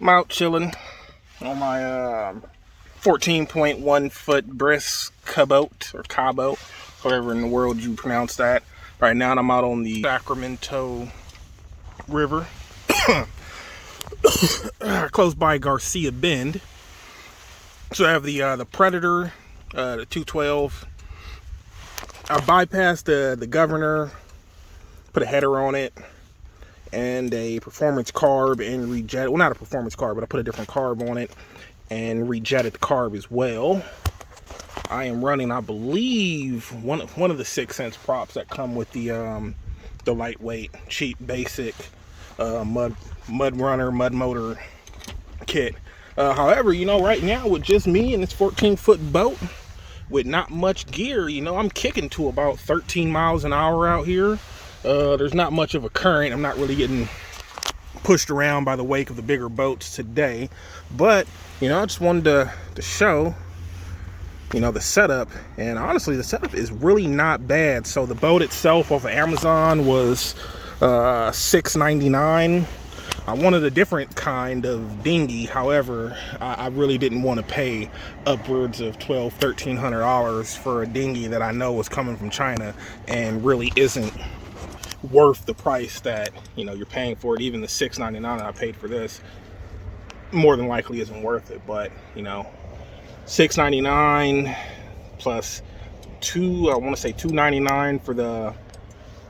I'm out chilling on my 14.1 foot Bris Kaboat or Kaboat, however in the world you pronounce that. Right now I'm out on the Sacramento River, close by Garcia Bend. So I have the Predator, the 212. I bypassed the Governor, put a header on it, and a performance carb, and rejet. Well, not a performance carb, but I put a different carb on it and rejetted the carb as well. I am running, I believe, one of the 6 cents props that come with the lightweight, cheap, basic mud motor kit. However, you know, right now with just me and this 14-foot boat with not much gear, you know, I'm kicking to about 13 miles an hour out here. There's not much of a current. I'm not really getting pushed around by the wake of the bigger boats today, but you know, I just wanted to show, you know, the setup. And honestly, the setup is really not bad. So the boat itself off of Amazon was $6.99. I wanted a different kind of dinghy. However, I really didn't want to pay upwards of $1,200-1,300 for a dinghy that I know was coming from China and really isn't worth the price that, you know, you're paying for it. Even the $6.99 that I paid for this more than likely isn't worth it. But you know, $6.99 plus I want to say $2.99 for the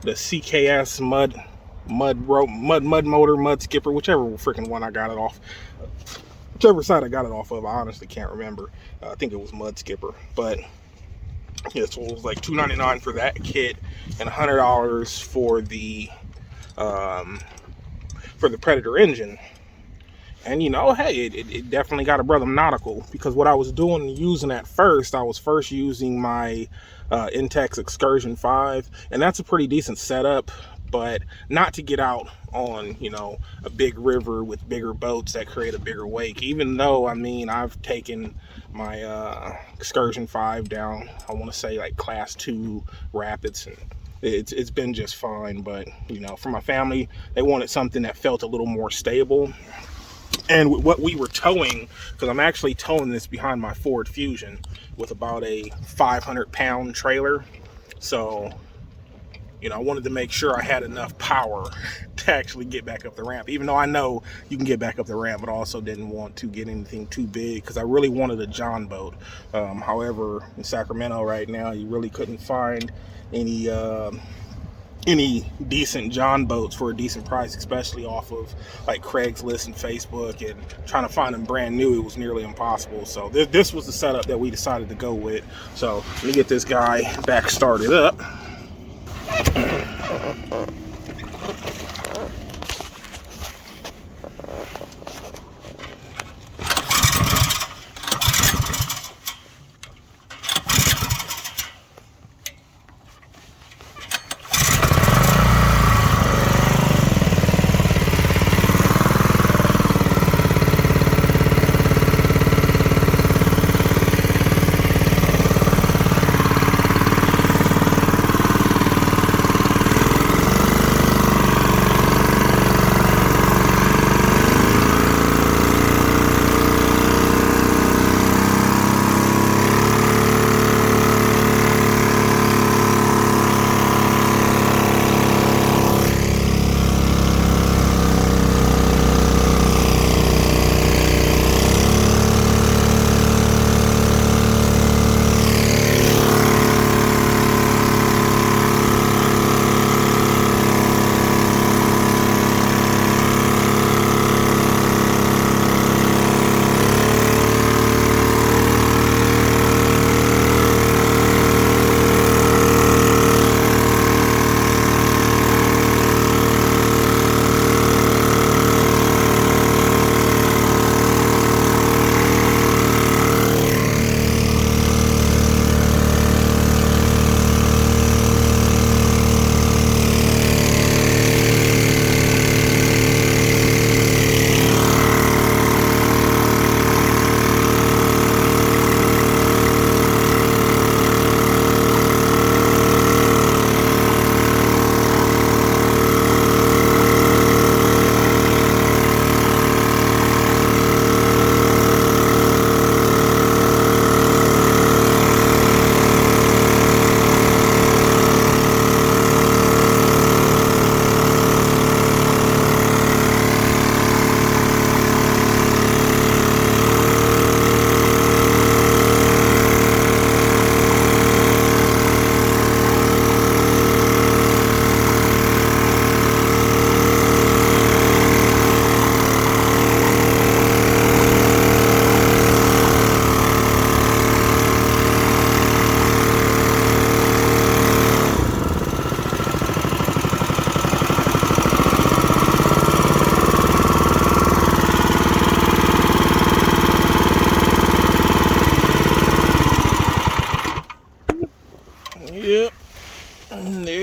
CKS mud motor, mud skipper, whichever freaking one I got it off, whichever side I got it off of. I honestly can't remember. I think it was mud skipper, but yeah, so it was like $2.99 for that kit and $100 for the Predator engine. And you know, hey, it definitely got a brother nautical, because what I was doing using at first, I was first using my Intex Excursion 5, and that's a pretty decent setup, but not to get out on, you know, a big river with bigger boats that create a bigger wake. Even though, I mean, I've taken my Excursion 5 down, I want to say like class 2 rapids, and it's been just fine. But you know, for my family, they wanted something that felt a little more stable. And with what we were towing, because I'm actually towing this behind my Ford Fusion with about a 500-pound trailer, so you know, I wanted to make sure I had enough power to actually get back up the ramp, even though I know you can get back up the ramp, but also didn't want to get anything too big because I really wanted a John boat. However, in Sacramento right now, you really couldn't find any decent John boats for a decent price, especially off of like Craigslist and Facebook, and trying to find them brand new, it was nearly impossible. So this was the setup that we decided to go with. So let me get this guy back started up.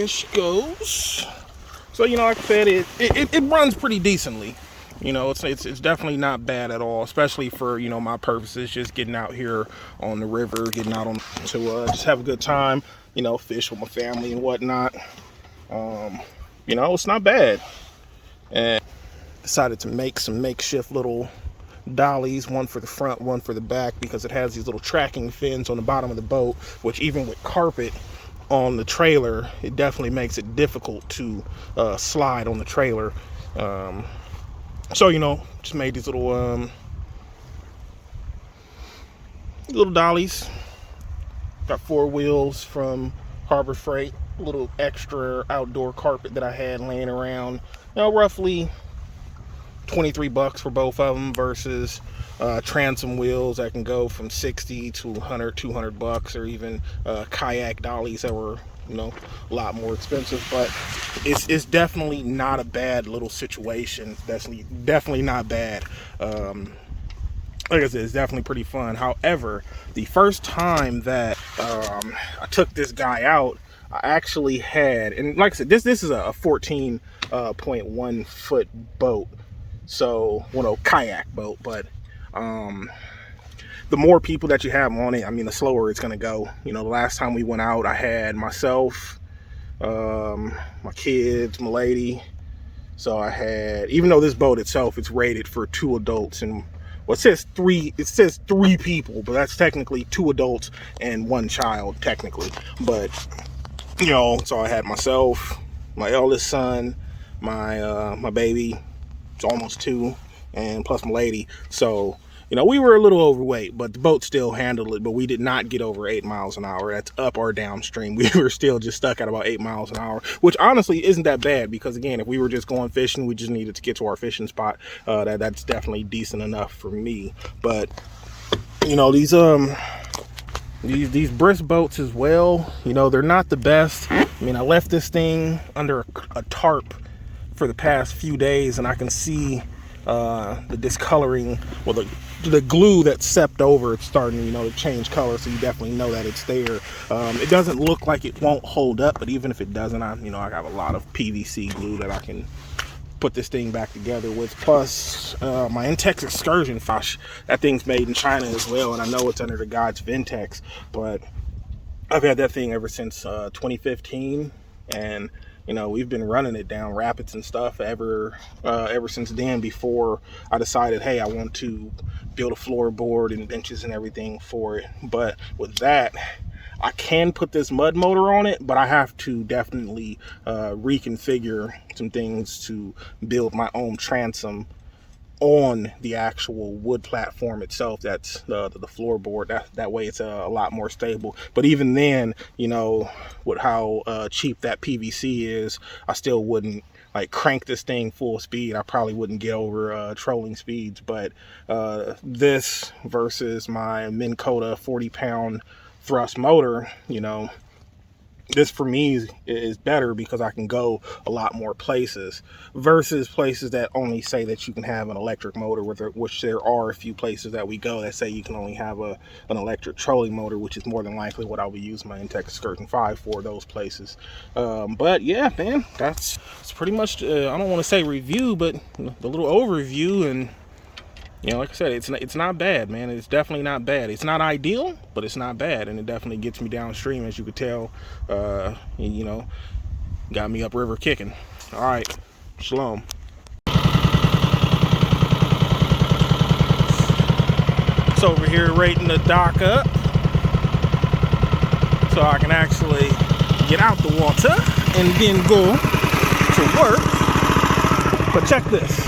fish goes. So, you know, like I said, it runs pretty decently. You know, it's definitely not bad at all, especially for, you know, my purposes, just getting out here on the river, getting out on to just have a good time, you know, fish with my family and whatnot. You know, it's not bad. And decided to make some makeshift little dollies, one for the front, one for the back, because it has these little tracking fins on the bottom of the boat, which even with carpet on the trailer, it definitely makes it difficult to slide on the trailer. So, you know, just made these little dollies. Got 4 wheels from Harbor Freight, a little extra outdoor carpet that I had laying around. You know, roughly $23 for both of them versus transom wheels that can go from 60 to 100, $200, or even kayak dollies that were, you know, a lot more expensive. But it's definitely not a bad little situation. Definitely not bad. Like I said, it's definitely pretty fun. However, the first time that I took this guy out, I actually had, and like I said, this is a 14.1 foot boat. So, well, no, kayak boat, but the more people that you have on it, I mean, the slower it's gonna go. You know, the last time we went out, I had myself, my kids, my lady. So I had, even though this boat itself, it's rated for 2 adults and, well, it says 3 people, but that's technically 2 adults and 1 child, technically. But, you know, so I had myself, my eldest son, my baby, it's almost 2, and plus my lady. So, you know, we were a little overweight, but the boat still handled it. But we did not get over 8 miles an hour. That's up or downstream. We were still just stuck at about 8 miles an hour, which honestly isn't that bad, because again, if we were just going fishing, we just needed to get to our fishing spot. That's definitely decent enough for me. But, you know, these Bris boats as well, you know, they're not the best. I mean, I left this thing under a tarp for the past few days, and I can see the discoloring, well, the glue that seeped over, it's starting, you know, to change color, so you definitely know that it's there. It doesn't look like it won't hold up, but even if it doesn't, I have a lot of PVC glue that I can put this thing back together with. Plus my Intex Excursion fish, that thing's made in China as well, and I know it's under the God's Vintex, but I've had that thing ever since 2015, and you know, we've been running it down rapids and stuff ever since then, before I decided, hey, I want to build a floorboard and benches and everything for it. But with that, I can put this mud motor on it, but I have to definitely reconfigure some things to build my own transom on the actual wood platform itself. That's the floorboard. That way it's a lot more stable. But even then, you know, with how cheap that PVC is, I still wouldn't like crank this thing full speed. I probably wouldn't get over trolling speeds. But this versus my Minn Kota 40-pound thrust motor, you know, this for me is better because I can go a lot more places versus places that only say that you can have an electric motor, which there are a few places that we go that say you can only have an electric trolling motor, which is more than likely what I would use my Intex Excursion 5 for, those places. But yeah, man, that's pretty much, I don't want to say review, but the little overview. And you know, like I said, it's not bad, man. It's definitely not bad. It's not ideal, but it's not bad, and it definitely gets me downstream, as you could tell. You know, got me upriver kicking. All right, shalom. It's over here rating the dock up, so I can actually get out the water and then go to work. But check this.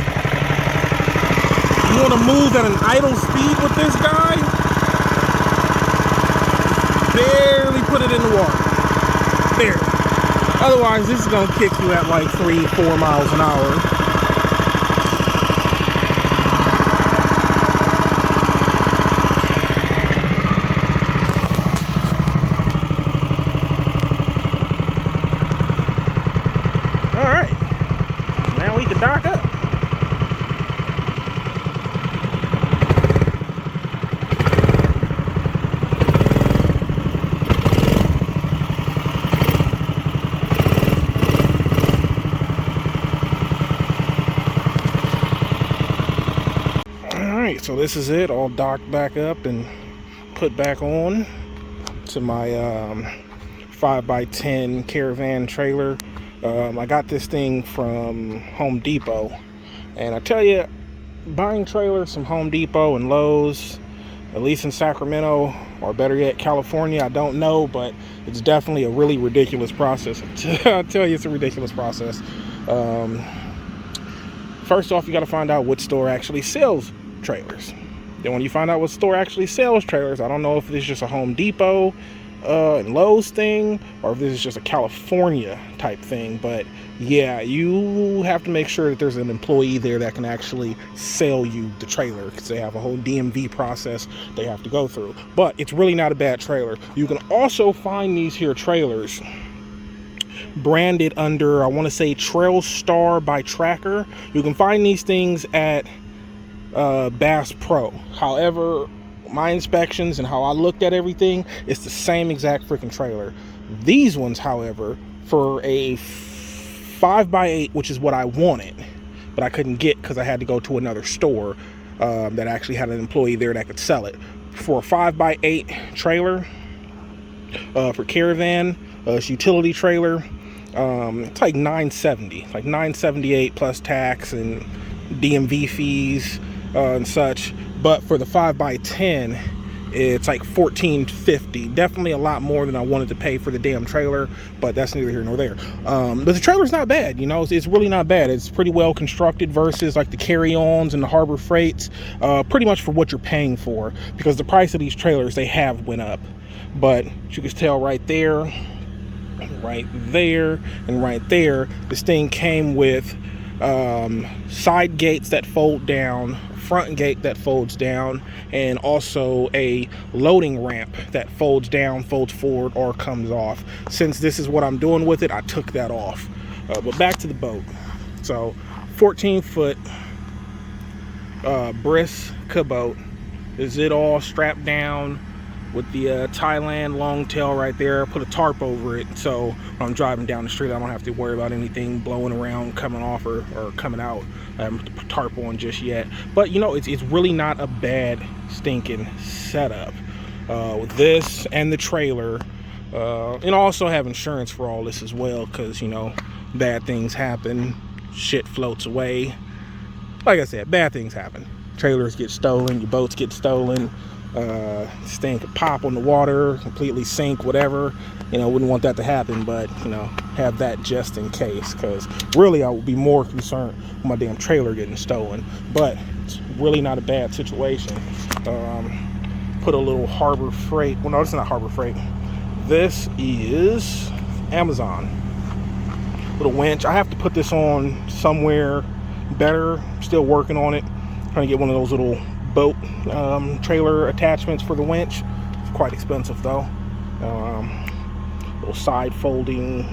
You want to move at an idle speed with this guy? Barely put it in the water. Barely. Otherwise, this is going to kick you at like 3-4 miles an hour. All right. Now we can dock up. So this is it, all docked back up and put back on to my 5x10 caravan trailer. I got this thing from Home Depot, and I tell you, buying trailers from Home Depot and Lowe's, at least in Sacramento, or better yet, California, I don't know, but it's definitely a really ridiculous process. I tell you, it's a ridiculous process. First off, you got to find out what store actually sells trailers. Then when you find out what store actually sells trailers, I don't know if this is just a Home Depot and Lowe's thing, or if this is just a California type thing. But yeah, you have to make sure that there's an employee there that can actually sell you the trailer, because they have a whole DMV process they have to go through. But it's really not a bad trailer. You can also find these here trailers branded under, I want to say, Trail Star by Tracker. You can find these things at Bass Pro. However, my inspections and how I looked at everything, it's the same exact freaking trailer. These ones, however, for a 5x8, which is what I wanted, but I couldn't get because I had to go to another store that actually had an employee there that could sell it. For a 5x8 trailer, for caravan, utility trailer, it's like $970, like $978 plus tax and DMV fees and such. But for the 5x10, it's like $14.50. Definitely a lot more than I wanted to pay for the damn trailer, but that's neither here nor there. But the trailer's not bad, you know. It's really not bad. It's pretty well constructed versus like the carry-ons and the Harbor Freights, pretty much for what you're paying for, because the price of these trailers, they have went up. But you can tell right there, and right there, this thing came with side gates that fold down, front gate that folds down, and also a loading ramp that folds down, folds forward, or comes off. Since this is what I'm doing with it, I took that off. But back to the boat. So 14-foot Bris Kaboat. Is it all strapped down with the Thailand long tail right there? Put a tarp over it, so when I'm driving down the street, I don't have to worry about anything blowing around, coming off or coming out. I haven't put the tarp on just yet. But you know, it's really not a bad stinking setup with this and the trailer. And also have insurance for all this as well, because you know, bad things happen, shit floats away. Like I said, bad things happen. Trailers get stolen, your boats get stolen. This thing could pop on the water, completely sink, whatever. You know, wouldn't want that to happen, but you know, have that just in case, because really I would be more concerned with my damn trailer getting stolen. But it's really not a bad situation. Put a little Harbor Freight, well no, it's not Harbor Freight, this is Amazon little winch. I have to put this on somewhere better. Still working on it, trying to get one of those little boat trailer attachments for the winch. It's quite expensive though. Little side folding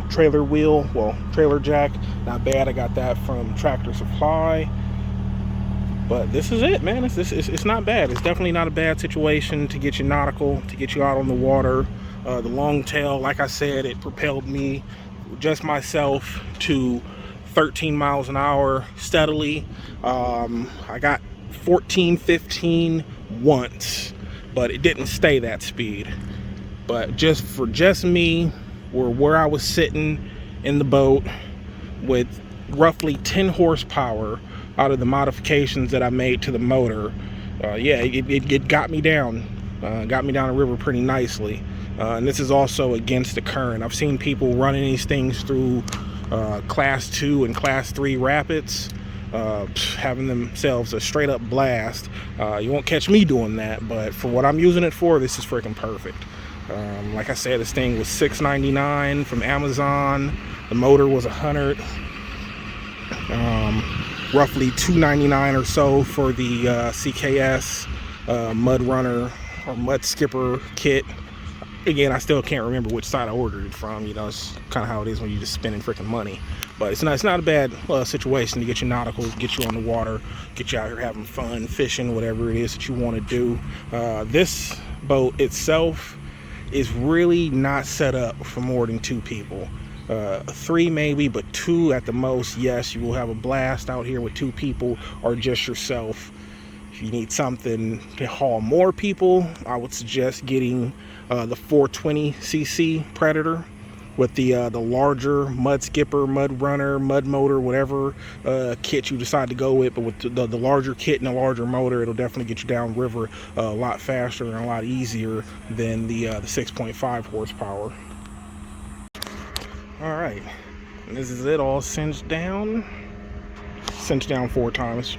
trailer wheel, well, trailer jack, not bad. I got that from Tractor Supply. But this is it, man. It's not bad. It's definitely not a bad situation to get you nautical, to get you out on the water. The long tail, like I said, it propelled me, just myself, to 13 miles an hour steadily. I got 14, 15 once, but it didn't stay that speed. But just me, where I was sitting in the boat with roughly 10 horsepower out of the modifications that I made to the motor, yeah, it got me down the river pretty nicely. And this is also against the current. I've seen people running these things through class 2 and class 3 rapids, having themselves a straight up blast. You won't catch me doing that, but for what I'm using it for, this is freaking perfect. Like I said, this thing was $6.99 from Amazon. The motor was $100. Roughly $2.99 or so for the CKS mud runner or mudskipper kit. Again, I still can't remember which side I ordered it from. You know, it's kind of how it is when you're just spending freaking money. But it's not a bad situation to get you nautical, get you on the water, get you out here having fun, fishing, whatever it is that you want to do. This boat itself is really not set up for more than 2 people. 3 maybe, but 2 at the most. Yes, you will have a blast out here with 2 people or just yourself. If you need something to haul more people, I would suggest getting the 420cc Predator with the larger mud skipper, mud runner, mud motor, whatever kit you decide to go with. But with the larger kit and the larger motor, it'll definitely get you down river a lot faster and a lot easier than the 6.5 horsepower. All right, and this is it all cinched down 4 times.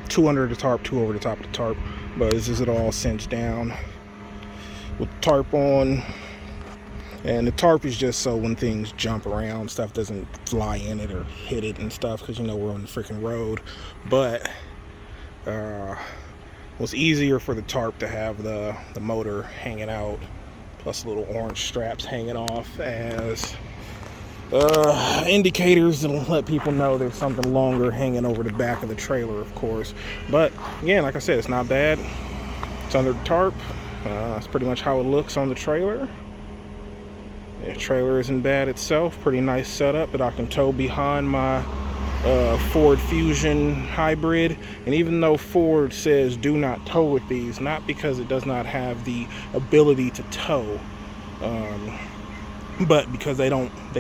2 under the tarp, 2 over the top of the tarp. But this is it all cinched down with the tarp on. And the tarp is just so when things jump around, stuff doesn't fly in it or hit it and stuff, because you know we're on the freaking road. But it was easier for the tarp to have the motor hanging out, plus little orange straps hanging off as indicators that'll let people know there's something longer hanging over the back of the trailer, of course. But again, like I said, it's not bad. It's under the tarp. That's pretty much how it looks on the trailer. The trailer isn't bad itself. Pretty nice setup that I can tow behind my Ford Fusion hybrid. And even though Ford says do not tow with these, not because it does not have the ability to tow, but because they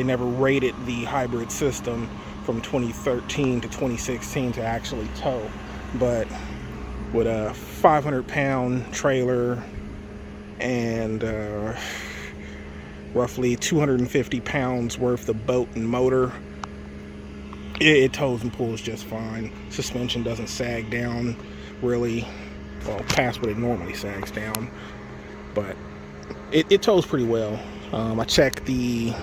never rated the hybrid system from 2013 to 2016 to actually tow. But with a 500-pound trailer and roughly 250 pounds worth of boat and motor, it tows and pulls just fine. Suspension doesn't sag down really, well, past what it normally sags down, but it tows pretty well. I checked the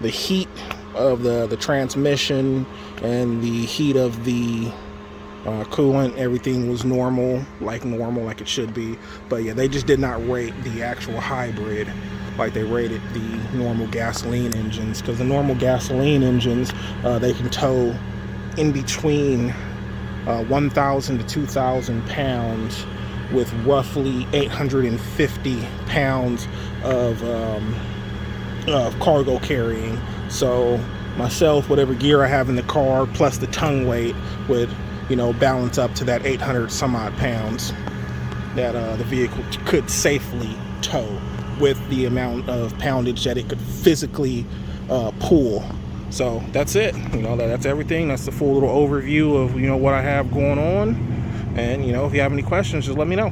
heat of the transmission and the heat of the coolant. Everything was normal like it should be. But yeah, they just did not rate the actual hybrid like they rated the normal gasoline engines, because the normal gasoline engines, they can tow in between 1,000 to 2,000 pounds with roughly 850 pounds of cargo carrying. So myself, whatever gear I have in the car plus the tongue weight would, you know, balance up to that 800 some odd pounds that the vehicle could safely tow with the amount of poundage that it could physically pull. So that's it. You know, that's everything. That's the full little overview of, you know, what I have going on. And, you know, if you have any questions, just let me know.